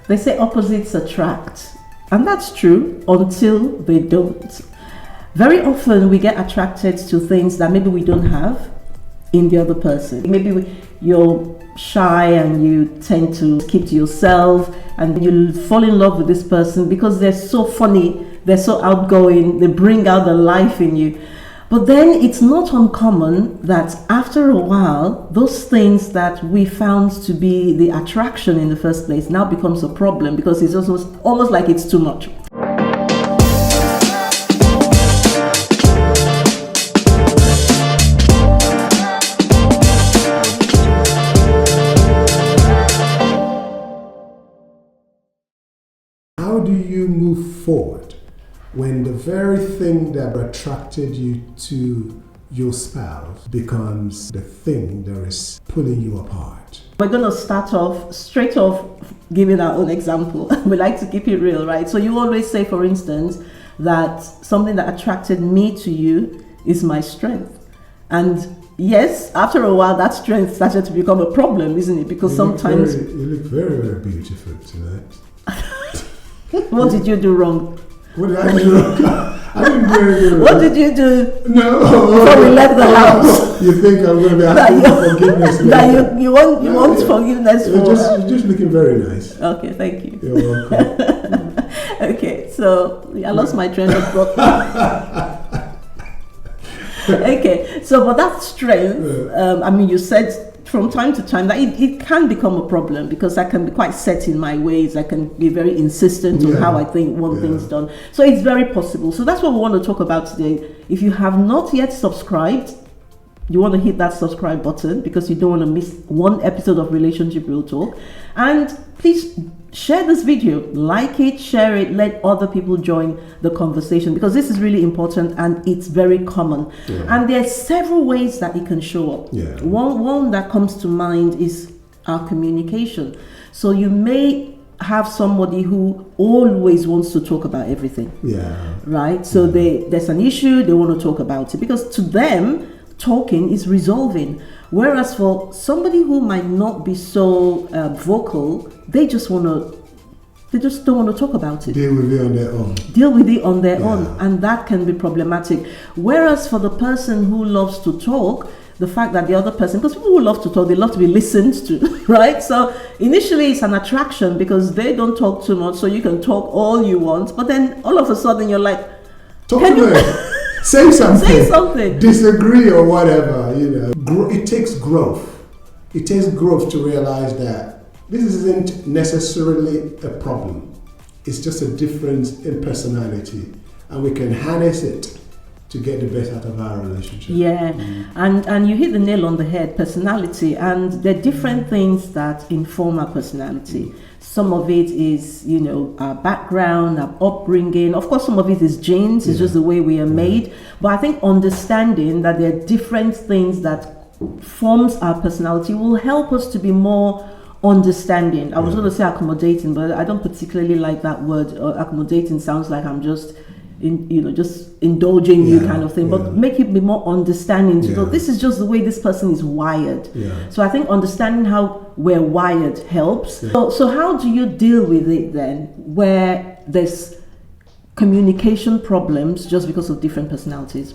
They say opposites attract, and that's true until they don't. Very often we get attracted to things that maybe we don't have in the other person. Maybe you're shy and you tend to keep to yourself, and you fall in love with this person because they're so funny, they're so outgoing, they bring out the life in you. But then it's not uncommon that after a while, those things that we found to be the attraction in the first place now becomes a problem because it's almost like it's too much. How do you move forward when the very thing that attracted you to your spouse becomes the thing that is pulling you apart? We're going to start off straight off giving our own example. We like to keep it real, right? So you always say, for instance, that something that attracted me to you is my strength. And yes, after a while, that strength started to become a problem, isn't it? Because sometimes... You look very, very beautiful tonight. What did you do wrong? What did I do wrong? I didn't do anything wrong. What did you do before we left the house? You think I'm going to be asking for forgiveness? That you want forgiveness for? You're just looking very nice. Okay, thank you. You're welcome. Okay, so I lost my train of thought. Okay, so but that strength, I mean, you said from time to time that it can become a problem because I can be quite set in my ways. I can be very insistent on how I want things done. So it's very possible. So that's what we want to talk about today. If you have not yet subscribed, you want to hit that subscribe button because you don't want to miss one episode of Relationship Real Talk. And please share this video, like it, share it, let other people join the conversation because this is really important and it's very common. And there are several ways that it can show up. One that comes to mind is our communication. So you may have somebody who always wants to talk about everything. Right? So there's an issue, they want to talk about it because to them, talking is resolving. Whereas for somebody who might not be so vocal, they just don't want to talk about it. Deal with it on their own. Deal with it on their own, and that can be problematic. Whereas for the person who loves to talk, the fact that the other person, because people who love to talk, they love to be listened to, right? So initially it's an attraction because they don't talk too much, so you can talk all you want, but then all of a sudden you're like, talk to me. Say something. Say something. Disagree or whatever, It takes growth. It takes growth to realize that this isn't necessarily a problem. It's just a difference in personality. And we can harness it to get the best out of our relationship. And you hit the nail on the head, personality. And there are different things that inform our personality. Some of it is, our background, our upbringing. Of course, some of it is genes. It's just the way we are made. But I think understanding that there are different things that forms our personality will help us to be more understanding. I was going to say accommodating, but I don't particularly like that word. Accommodating sounds like I'm just just indulging you kind of thing, but make it be more understanding. So this is just the way this person is wired. So I think understanding how we're wired helps. So how do you deal with it then, where there's communication problems just because of different personalities?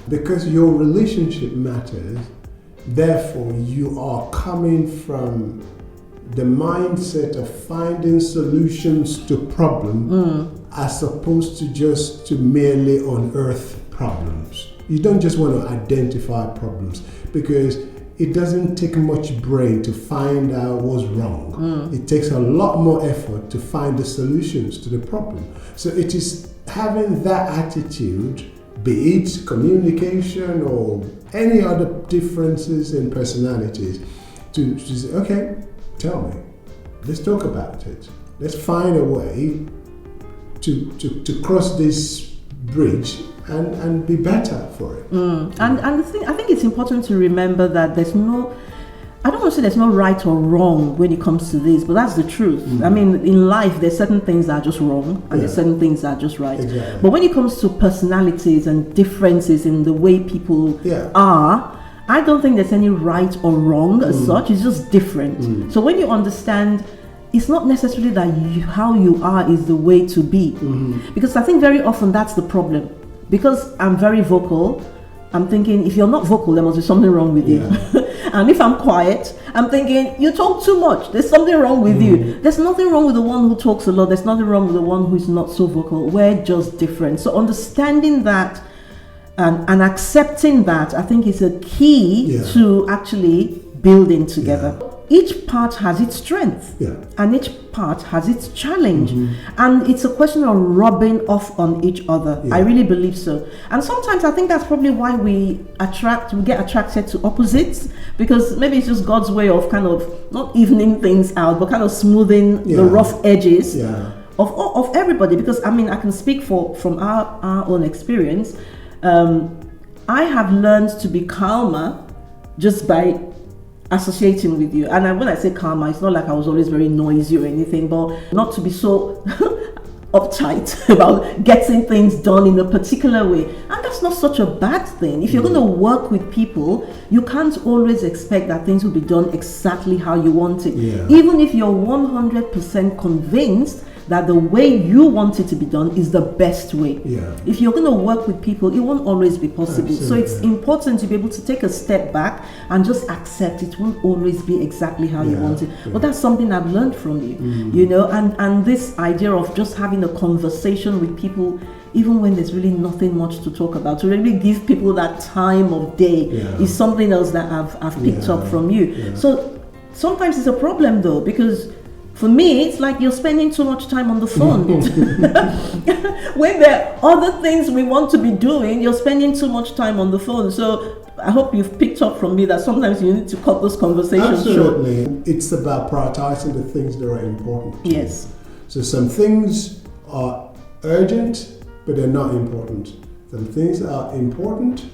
Because your relationship matters, therefore you are coming from the mindset of finding solutions to problems as opposed to just to merely unearth problems. You don't just want to identify problems because it doesn't take much brain to find out what's wrong. It takes a lot more effort to find the solutions to the problem. So it is having that attitude, be it communication or any other differences in personalities, to say, okay, tell me, let's talk about it. Let's find a way to cross this bridge and be better for it. And the thing, I think it's important to remember that there's no, I don't want to say there's no right or wrong when it comes to this, but that's the truth. I mean, in life, there's certain things that are just wrong and there's certain things that are just right. But when it comes to personalities and differences in the way people are, I don't think there's any right or wrong as such. It's just different. So when you understand it's not necessarily that how you are is the way to be. Because I think very often that's the problem. Because I'm very vocal, I'm thinking, if you're not vocal, there must be something wrong with you. And if I'm quiet, I'm thinking, you talk too much, there's something wrong with you. There's nothing wrong with the one who talks a lot, there's nothing wrong with the one who's not so vocal. We're just different. So understanding that and accepting that, I think, is a key to actually building together. Each part has its strength, and each part has its challenge, and it's a question of rubbing off on each other. I really believe so. And sometimes I think that's probably why we get attracted to opposites, because maybe it's just God's way of kind of not evening things out, but kind of smoothing the rough edges of everybody. Because I mean, I can speak from our own experience. I have learned to be calmer just by associating with you. And when I say calmer, it's not like I was always very noisy or anything, but not to be so uptight about getting things done in a particular way. And that's not such a bad thing. If you're going to work with people, you can't always expect that things will be done exactly how you want it. Even if you're 100% convinced that the way you want it to be done is the best way. If you're going to work with people, it won't always be possible. Absolutely. So it's important to be able to take a step back and just accept it won't always be exactly how you want it. But that's something I've learned from you, you know, and this idea of just having a conversation with people, even when there's really nothing much to talk about, to really give people that time of day is something else that I've picked up from you. So sometimes it's a problem though, because for me, it's like you're spending too much time on the phone. When there are other things we want to be doing, you're spending too much time on the phone. So I hope you've picked up from me that sometimes you need to cut those conversations short. It's about prioritizing the things that are important. Yes. So some things are urgent, but they're not important. Some things are important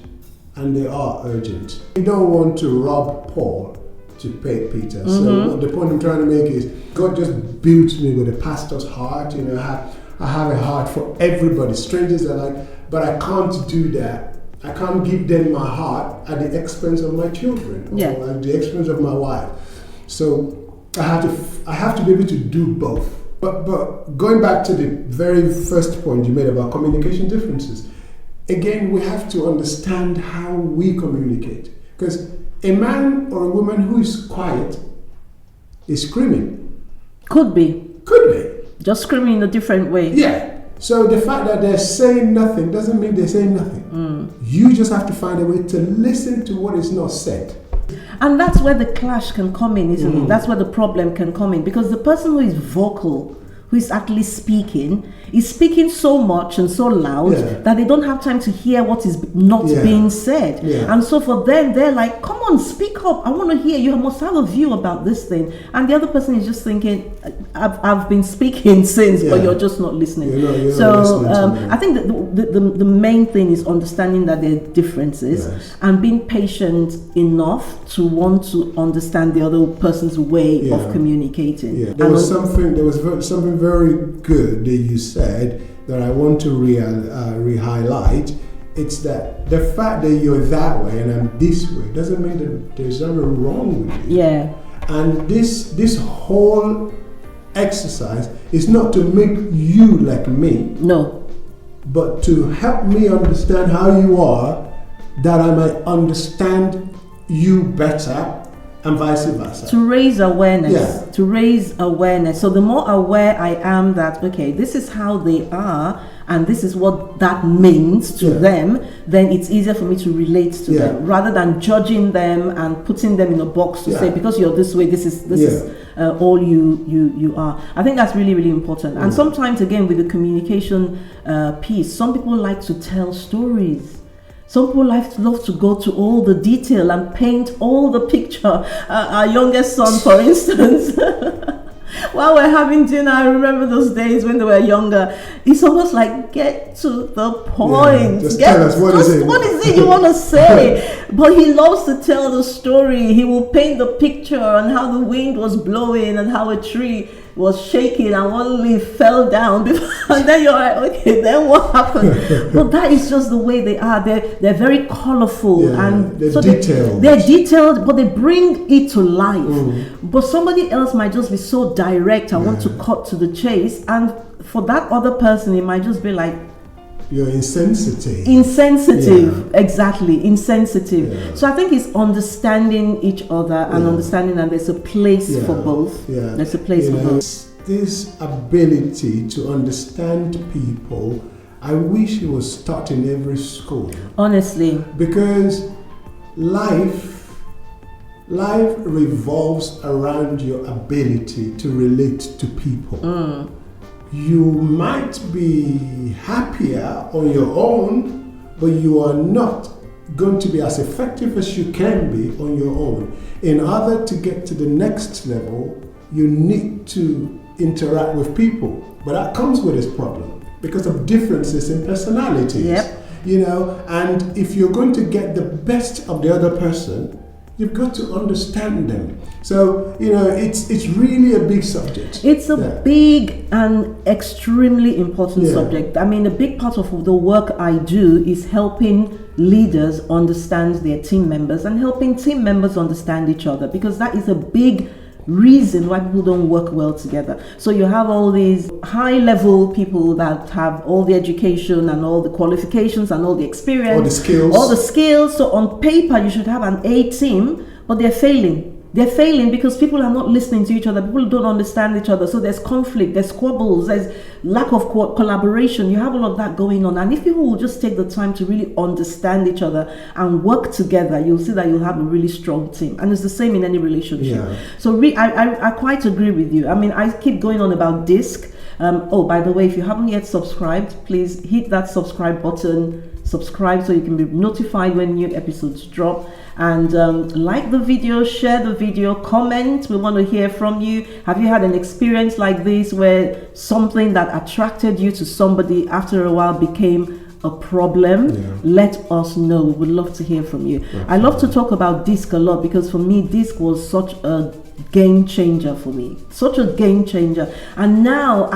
and they are urgent. You don't want to rob Paul to pay Peter. So the point I'm trying to make is God just built me with a pastor's heart. You know, I have a heart for everybody. Strangers are like, but I can't do that. I can't give them my heart at the expense of my children or at the expense of my wife. So I have to be able to do both. But going back to the very first point you made about communication differences, again, we have to understand how we communicate. Because a man or a woman who is quiet is screaming. Could be. Just screaming in a different way. Yeah. So the fact that they're saying nothing doesn't mean they're saying nothing. You just have to find a way to listen to what is not said. And that's where the clash can come in, isn't it? That's where the problem can come in. Because the person who is vocal, who is actually speaking, is speaking so much and so loud that they don't have time to hear what is not being said. And so for them, they're like, come on, speak up. I want to hear. You must have a view about this thing. And the other person is just thinking, I've been speaking since, but you're just not listening. You're so not listening I think that the main thing is understanding that there are differences and being patient enough to want to understand the other person's way of communicating. There was something very good that you said that I want to re-highlight. It's that the fact that you're that way and I'm this way doesn't mean that there's something wrong with you. And this whole exercise is not to make you like me. No. But to help me understand how you are, that I might understand you better, and vice versa. To raise awareness. So the more aware I am that, okay, this is how they are and this is what that means to them, then it's easier for me to relate to them rather than judging them and putting them in a box to say, because you're this way, this is all you are. I think that's really, really important. And sometimes, again, with the communication piece, some people like to tell stories. Some people love to go to all the detail and paint all the picture. Our youngest son, for instance, while we're having dinner, I remember those days when they were younger. It's almost like, get to the point. Just tell us, what is it you want to say? But he loves to tell the story. He will paint the picture and how the wind was blowing and how a tree. was shaking and one leaf fell down and then you're like, okay, then what happened? But that is just the way they are. They're very colorful, and they're so detailed. They're detailed, but they bring it to life. But somebody else might just be so direct and want to cut to the chase, and for that other person it might just be like, you're insensitive. Exactly, insensitive. So I think it's understanding each other and understanding that there's a place for both. There's a place for both. This ability to understand people, I wish it was taught in every school. Honestly. Because life revolves around your ability to relate to people. You might be happier on your own, but you are not going to be as effective as you can be on your own. In order to get to the next level, you need to interact with people. But that comes with its problem because of differences in personalities. And if you're going to get the best of the other person, you've got to understand them. So, it's really a big subject. It's a big and extremely important subject. I mean, a big part of the work I do is helping leaders understand their team members and helping team members understand each other, because that is a big reason why people don't work well together. So you have all these high level people that have all the education and all the qualifications and all the experience, all the skills. So on paper you should have an A team, but they're failing because people are not listening to each other. People don't understand each other. So there's conflict, there's squabbles, there's lack of collaboration. You have all of that going on. And if people will just take the time to really understand each other and work together, you'll see that you'll have a really strong team. And it's the same in any relationship. So I quite agree with you. I mean, I keep going on about DISC. By the way, if you haven't yet subscribed, please hit that subscribe button. Subscribe so you can be notified when new episodes drop. And like the video, share the video, comment. We want to hear from you. Have you had an experience like this where something that attracted you to somebody after a while became a problem? Let us know. We would love to hear from you. I love to talk about DISC a lot because for me DISC was such a game changer for me, such a game changer. And now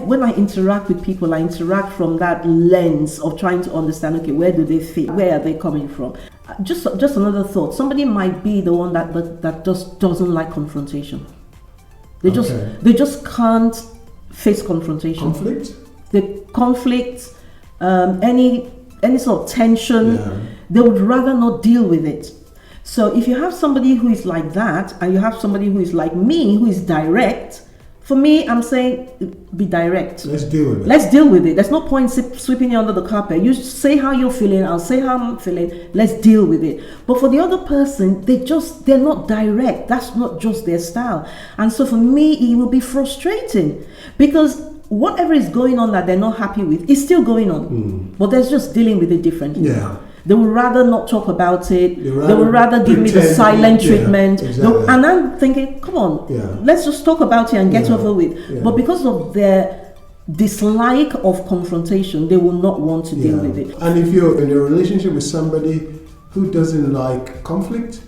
when I interact with people, I interact from that lens of trying to understand, okay, where do they fit, where are they coming from? Just another thought. Somebody might be the one that just doesn't like confrontation. They just can't face confrontation. Conflict, any sort of tension, they would rather not deal with it. So if you have somebody who is like that and you have somebody who is like me, who is direct, for me, I'm saying be direct. Let's deal with it. There's no point sweeping it under the carpet. You say how you're feeling, I'll say how I'm feeling. Let's deal with it. But for the other person, they're not direct. That's not just their style. And so for me, it will be frustrating because whatever is going on that they're not happy with is still going on. But they're just dealing with it differently. They would rather not talk about it. They would rather give me the silent treatment. And I'm thinking, come on, let's just talk about it and get over with. But because of their dislike of confrontation, they will not want to deal with it. And if you're in a relationship with somebody who doesn't like conflict,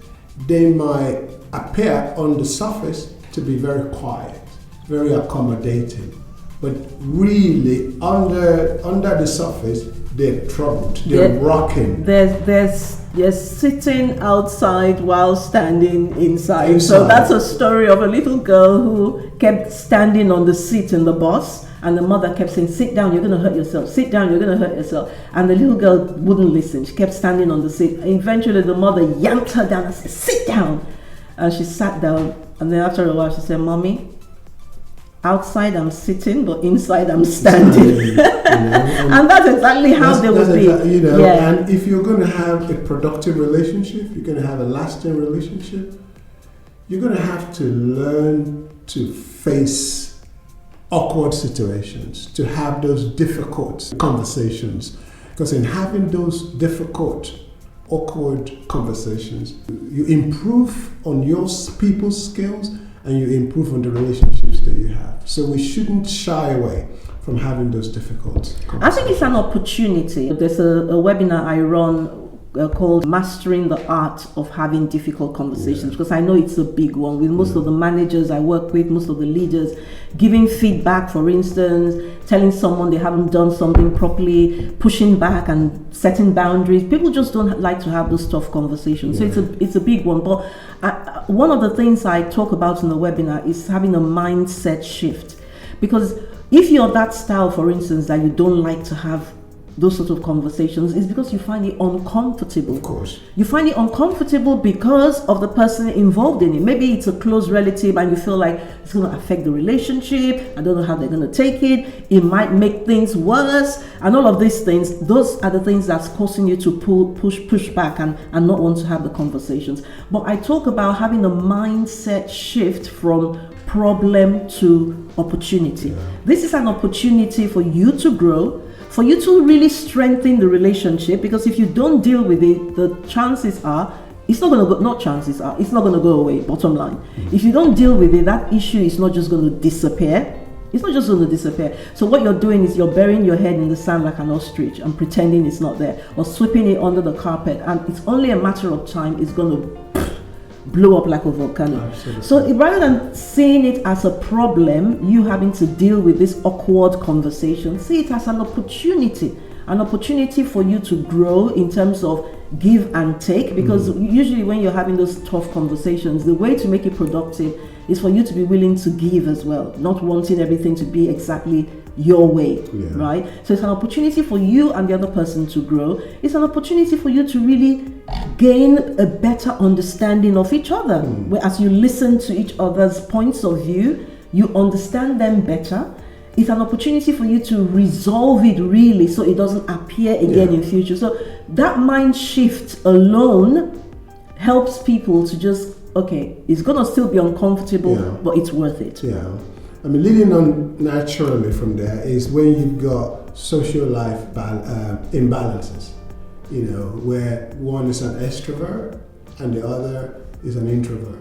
they might appear on the surface to be very quiet, very accommodating. But really, under the surface, they're troubled. They're rocking. They're sitting outside while standing inside. So that's a story of a little girl who kept standing on the seat in the bus, and the mother kept saying, "Sit down, you're going to hurt yourself. Sit down, you're going to hurt yourself." And the little girl wouldn't listen. She kept standing on the seat. Eventually, the mother yanked her down and said, "Sit down." And she sat down. And then after a while, she said, "Mommy, outside I'm sitting, but inside I'm standing." And that's exactly how they would be. And if you're going to have a productive relationship, you're going to have a lasting relationship, you're going to have to learn to face awkward situations, to have those difficult conversations. Because in having those difficult, awkward conversations, you improve on your people's skills and you improve on the relationships that you have. So we shouldn't shy away from having those difficult conversations. I think it's an opportunity. There's a webinar I run called Mastering the Art of Having Difficult Conversations, because I know it's a big one with most of the managers I work with, most of the leaders. Giving feedback, for instance, telling someone they haven't done something properly, pushing back and setting boundaries. People just don't like to have those tough conversations. So it's a big one. But one of the things I talk about in the webinar is having a mindset shift. Because if you're that style, for instance, that you don't like to have those sorts of conversations, is because you find it uncomfortable. Of course. You find it uncomfortable because of the person involved in it. Maybe it's a close relative and you feel like it's going to affect the relationship. I don't know how they're going to take it. It might make things worse. And all of these things, those are the things that's causing you to push back and not want to have the conversations. But I talk about having a mindset shift from problem to opportunity. Yeah. This is an opportunity for you to grow, for you to really strengthen the relationship, because if you don't deal with it, the chances are it's not going to go, not chances are, it's not going to go away, bottom line. Mm-hmm. If you don't deal with it, that issue is not just going to disappear. It's not just going to disappear. So what you're doing is you're burying your head in the sand like an ostrich and pretending it's not there, or sweeping it under the carpet, and it's only a matter of time it's going to blow up like a volcano. Absolutely. So rather than seeing it as a problem, you having to deal with this awkward conversation, see it as an opportunity for you to grow in terms of give and take. Because usually when you're having those tough conversations, the way to make it productive is for you to be willing to give as well, not wanting everything to be exactly your way, right? So it's an opportunity for you and the other person to grow. It's an opportunity for you to really gain a better understanding of each other. Where as you listen to each other's points of view, you understand them better. It's an opportunity for you to resolve it really, so it doesn't appear again in future. So that mind shift alone helps people to just, okay, it's gonna still be uncomfortable, but it's worth it. I mean, leading on naturally from there is when you've got social life imbalances, you know, where one is an extrovert and the other is an introvert.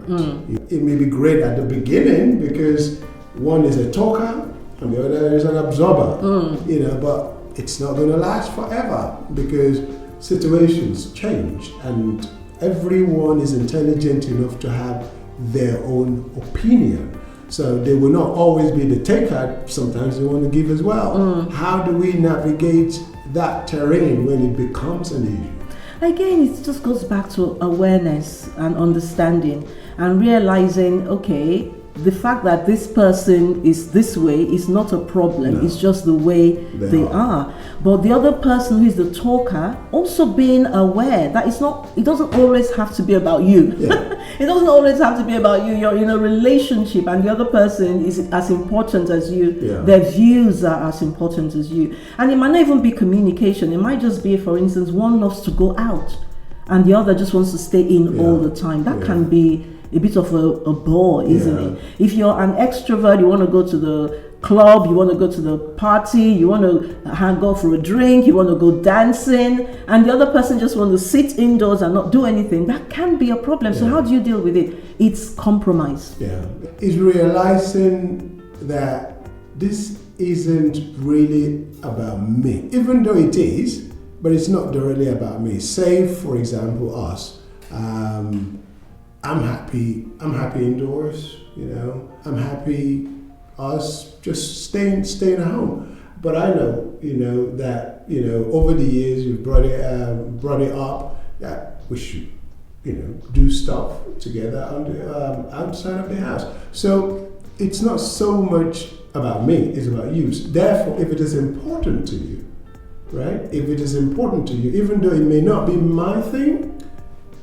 It may be great at the beginning because one is a talker and the other is an absorber, you know, but it's not going to last forever because situations change and everyone is intelligent enough to have their own opinion. So they will not always be the taker, sometimes they want to give as well. How do we navigate that terrain when it becomes an issue? Again, it just goes back to awareness and understanding and realizing, okay, the fact that this person is this way is not a problem, it's just the way they are. But the other person who is the talker, also being aware that it doesn't always have to be about you. It doesn't always have to be about you. You're in a relationship and the other person is as important as you. Their views are as important as you. And it might not even be communication. It might just be, for instance, one loves to go out and the other just wants to stay in all the time. That can be a bit of a bore, isn't it? If you're an extrovert, you want to go to the club, you want to go to the party, you want to hang out for a drink, you want to go dancing, and the other person just wants to sit indoors and not do anything, that can be a problem. So how do you deal with it? It's compromise. It's realizing that this isn't really about me, even though it is, but it's not directly about me. Say, for example, us. I'm happy indoors, you know. I'm happy us just staying at home. But I know, you know, that, you know, over the years you've brought it up that we should, you know, do stuff together on the, outside of the house. So it's not so much about me, it's about you. Therefore, if it is important to you, right? If it is important to you, even though it may not be my thing,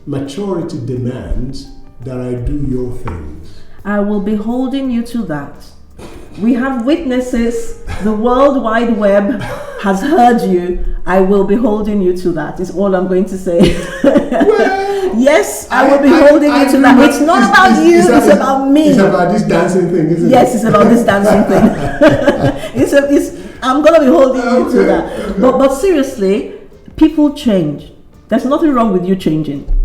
maturity demands that I do your things. I will be holding you to that. We have witnesses. The World Wide Web has heard you. I will be holding you to that, is all I'm going to say. Well, yes, I will be holding you to that. It's not about you, it's about me. It's about this dancing thing, isn't it? Yes, it's about this dancing thing. I'm going to be holding you to that. But seriously, people change. There's nothing wrong with you changing.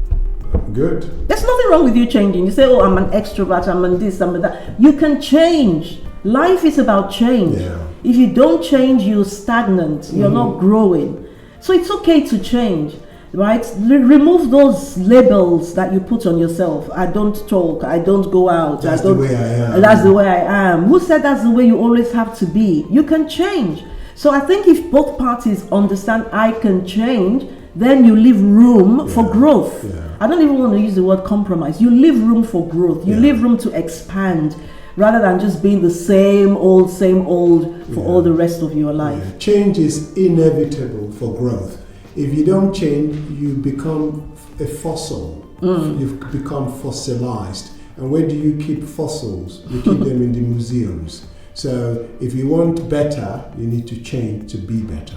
Good. There's nothing wrong with you changing. You say, oh, I'm an extrovert, I'm an this, I'm an that. You can change. Life is about change. If you don't change, you're stagnant. You're not growing. So it's okay to change. right? Remove those labels that you put on yourself. I don't talk, I don't go out, That's I don't, the way I am. That's the way I am. Who said that's the way you always have to be? You can change. So I think if both parties understand I can change, then you leave room for growth. I don't even want to use the word compromise. You leave room for growth. You leave room to expand, rather than just being the same old for all the rest of your life. Change is inevitable for growth. If you don't change, you become a fossil. You've become fossilized. And where do you keep fossils? You keep them in the museums. So if you want better, you need to change to be better.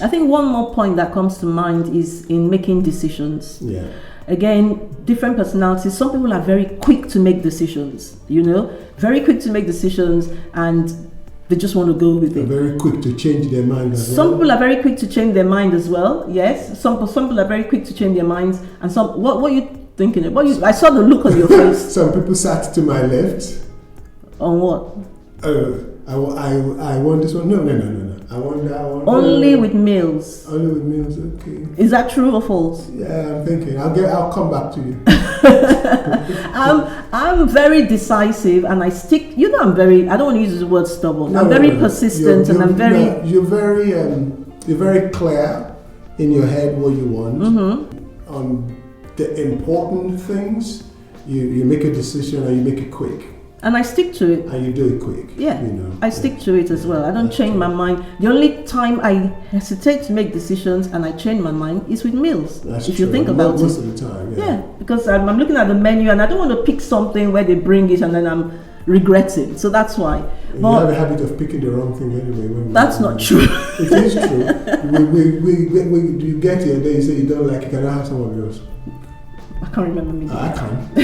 I think one more point that comes to mind is in making decisions. Again, different personalities. Some people are very quick to make decisions, very quick to make decisions, and they just want to go with it. They're very quick to change their mind as well. Some people are very quick to change their mind as well. Yes, some people are very quick to change their minds, and some. What are you thinking of? I saw the look on your face. Some people sat to my left. On what? I want this one. No. I want that one. Only with meals. Only with meals. Okay. Is that true or false? Yeah, I'm thinking. I'll come back to you. I'm very decisive, and I stick. I don't want to use the word stubborn. I'm very persistent, and I'm very. You're very clear in your head what you want. On the important things, you make a decision and you make it quick. And I stick to it. And you do it quick. Yeah, I stick to it as well. I don't change my mind. The only time I hesitate to make decisions and I change my mind is with meals. That's if true. You think about most it. Most of the time, yeah. Because I'm looking at the menu and I don't want to pick something where they bring it and then I'm regretting. So that's why. You have a habit of picking the wrong thing anyway. That's not true. It is true. You get here, then you say you don't like it. Can I have some of yours? I can't remember me. I can't.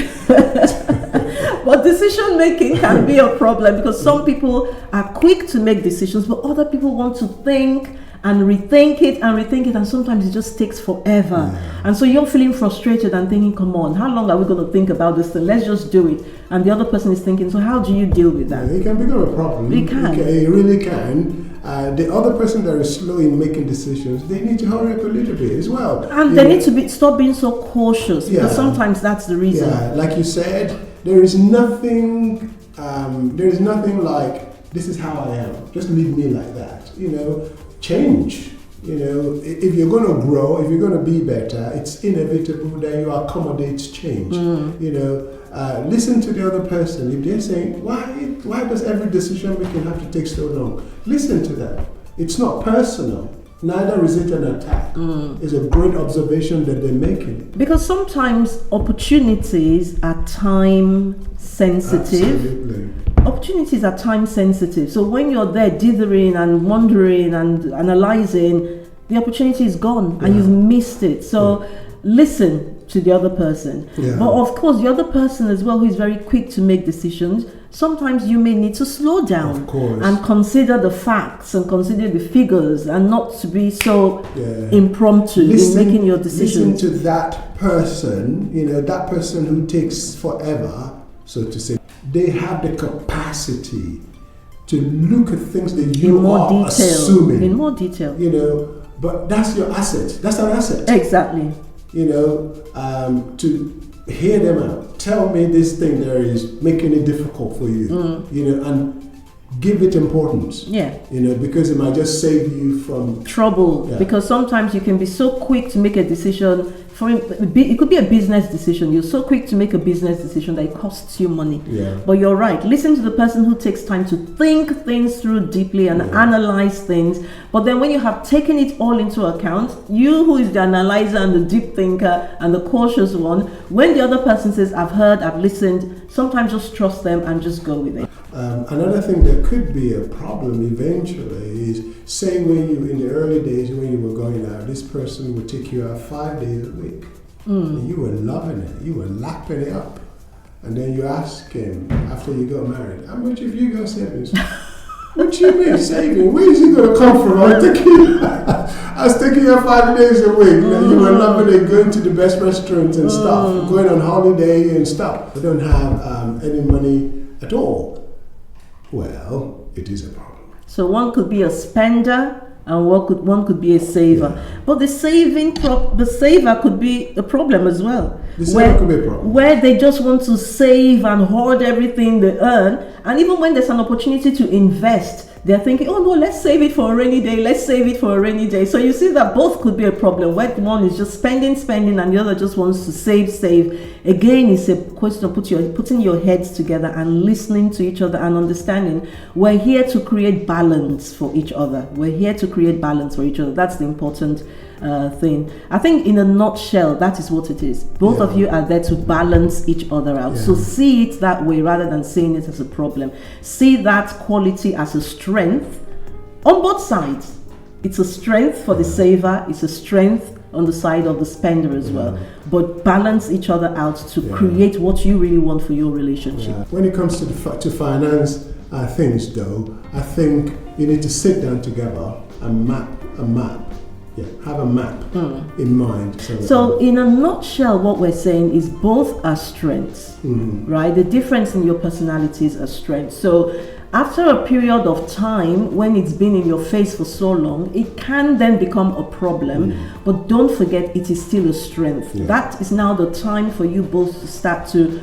But decision making can be a problem because some people are quick to make decisions, but other people want to think and rethink it, and sometimes it just takes forever. And so you're feeling frustrated and thinking, come on, how long are we going to think about this thing? Let's just do it. And the other person is thinking, so how do you deal with that? It can become a problem. It can. It really can. The other person that is slow in making decisions, they need to hurry up a little bit as well. And they need to stop being so cautious because sometimes that's the reason. Yeah, like you said, there is nothing like, this is how I am. Just leave me like that. Change. If you're going to grow, if you're going to be better, it's inevitable that you accommodate change. Listen to the other person. If they're saying, why does every decision making have to take so long? Listen to them. It's not personal. Neither is it an attack. It's a great observation that they're making. Because sometimes opportunities are time sensitive. Absolutely. Opportunities are time sensitive. So when you're there dithering and wondering and analyzing, the opportunity is gone and you've missed it. So listen to the other person. But of course, the other person as well, who is very quick to make decisions, sometimes you may need to slow down and consider the facts and consider the figures and not to be so impromptu in making your decisions. Listen to that person, that person who takes forever, so to say. They have the capacity to look at things that you are assuming. In more detail. But that's your asset. That's an asset. Exactly. To hear them out. Tell me this thing there is making it difficult for you. And give it importance. Because it might just save you from trouble. Because sometimes you can be so quick to make a decision. It could be a business decision. You're so quick to make a business decision that it costs you money. But you're right. Listen to the person who takes time to think things through deeply and analyze things. But then when you have taken it all into account, you who is the analyzer and the deep thinker and the cautious one, when the other person says, I've heard, I've listened, sometimes just trust them and just go with it. Another thing that could be a problem eventually is, say when you, in the early days when you were going out, this person would take you out 5 days a week. And you were loving it. You were lapping it up. And then you ask him, after you got married, how much have you got savings? What do you mean saving? Where is it going to come from? I was taking you out 5 days a week. You were loving it, going to the best restaurants and stuff, going on holiday and stuff. I don't have any money at all. Well, it is a problem. So one could be a spender and one could be a saver. But the saver could be a problem as well. The saver could be a problem. Where they just want to save and hoard everything they earn, and even when there's an opportunity to invest, they're thinking, oh no, let's save it for a rainy day, let's save it for a rainy day. So you see that both could be a problem, where one is just spending, and the other just wants to save. Again, it's a question of putting your heads together and listening to each other and understanding we're here to create balance for each other. That's the important thing. I think in a nutshell, that is what it is. Both of you are there to balance each other out. So see it that way rather than seeing it as a problem. See that quality as a strength on both sides. It's a strength for the saver, it's a strength on the side of the spender as well. But balance each other out to create what you really want for your relationship. When it comes to finance things though, I think you need to sit down together and have a map in mind. So in a nutshell, what we're saying is both are strengths, right? The difference in your personalities are strengths. So after a period of time, when it's been in your face for so long, it can then become a problem. But don't forget, it is still a strength. That is now the time for you both to start to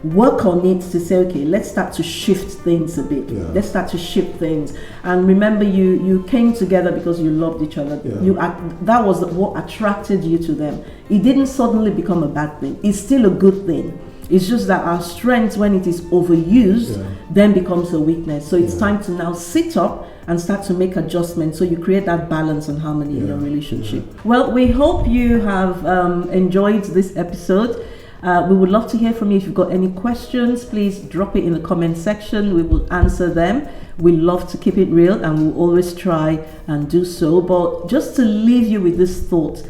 work on it, to say, okay, let's start to shift things a bit. Let's start to shift things. And remember, you came together because you loved each other. That was what attracted you to them. It didn't suddenly become a bad thing. It's still a good thing. It's just that our strength, when it is overused, then becomes a weakness. So it's time to now sit up and start to make adjustments so you create that balance and harmony in your relationship. Well, we hope you have enjoyed this episode. We would love to hear from you. If you've got any questions, please drop it in the comment section. We will answer them. We love to keep it real and we'll always try and do so. But just to leave you with this thought,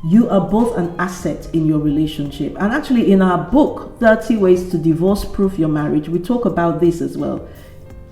you are both an asset in your relationship. And actually in our book, 30 Ways to Divorce-Proof Your Marriage, we talk about this as well.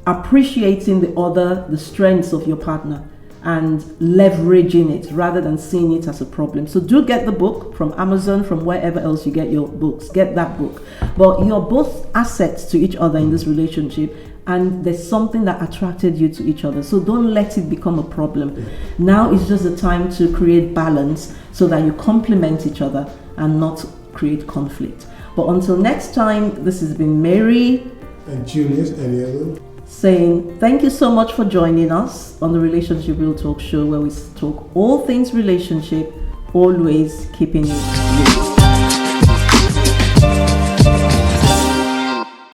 Appreciating the strengths of your partner and leveraging it rather than seeing it as a problem. So do get the book from Amazon, from wherever else you get your books. Get that book. But you're both assets to each other in this relationship, and there's something that attracted you to each other. So don't let it become a problem. Now is just the time to create balance so that you complement each other and not create conflict. But until next time, this has been Mary and Julius and saying thank you so much for joining us on the Relationship Real Talk show, where we talk all things relationship, always keeping it real.